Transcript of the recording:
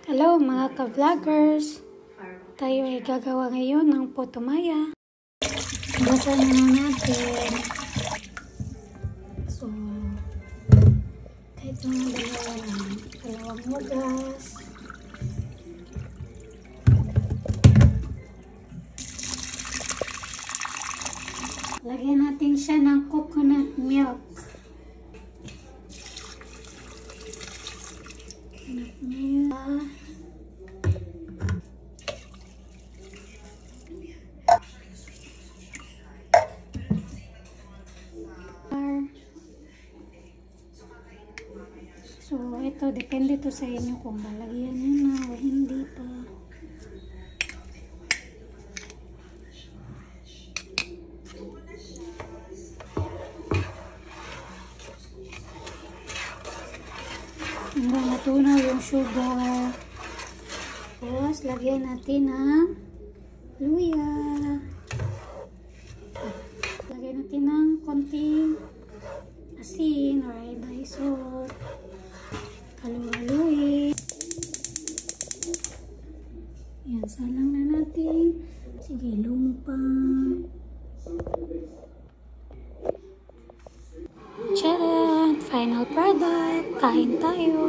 Hello mga ka-vloggers! Tayo ay gagawa ngayon ng putumaya. Basa na natin. So, kahit mga dalawang hugas. Lagyan natin siya ng coconut milk. So, ito, depende to sa inyo kung lalagyan nyo na o hindi pa. Hanggang matunaw yung sugar. Tapos, lagyan natin ng luya. Lagyan natin ng konting asin or iodized salt. Halu-haluin. Yan, salang na natin. Sige, lumpa. Tcharan! Final product. Kain tayo.